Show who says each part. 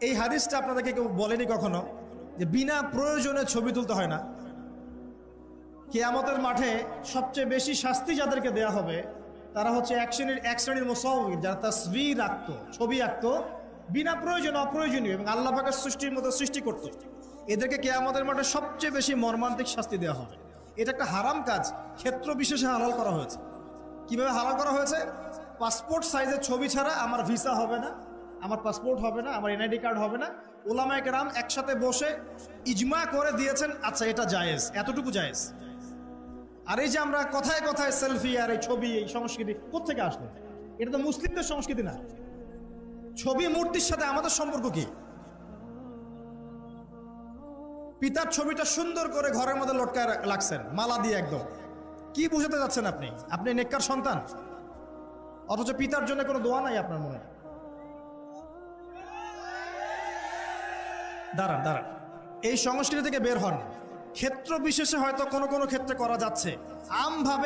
Speaker 1: এই হাদিসটা আপনাদেরকে কেউ বলেনি কখনো যে বিনা প্রয়োজনে ছবি তুলতে হয় না? কিয়ামতের মাঠে সবচেয়ে বেশি শাস্তি যাদেরকে দেয়া হবে তারা হচ্ছে এক শ্রেণীর মুসাউবির, যারা তাসবির আঁকতো, ছবি আঁকতো বিনা প্রয়োজনে, অপ্রয়োজনীয়, এবং আল্লাহ পাকের সৃষ্টির মতো সৃষ্টি করতো। এদেরকে কিয়ামতের মাঠে সবচেয়ে বেশি মর্মান্তিক শাস্তি দেওয়া হবে। এটা একটা হারাম কাজ, ক্ষেত্র বিশেষে হালাল করা হয়েছে। কিভাবে হালাল করা হয়েছে? পাসপোর্ট সাইজের ছবি ছাড়া আমার ভিসা হবে না, আমার পাসপোর্ট হবে না, আমার এনআইডি কার্ড হবে না। ওলামায়ে কেরাম একসাথে বসে ইজমা করে দিয়েছেন, আচ্ছা এটা জায়েজ, এতটুকু জায়েজ। আর এই যে আমরা কথায় কথায় সেলফি আর এই ছবি, এই সংস্কৃতি কোত্থেকে আসলো? এটা তো মুসলিমদের সংস্কৃতি না। ছবি মূর্তির সাথে আমাদের সম্পর্ক কি? পিতার ছবিটা সুন্দর করে ঘরের মধ্যে লটকায় রাখছেন মালা দিয়ে, একদম কি বুঝাতে যাচ্ছেন আপনি? আপনি নেককার সন্তান, অথচ পিতার জন্য কোনো দোয়া নাই আপনার মনে। দাঁড়ান দাঁড়ান, এই সংস্কৃতি থেকে বের হন। ক্ষেত্র বিশেষে হয়তো কোনো কোনো ক্ষেত্রে করা যাচ্ছে, আমভাবে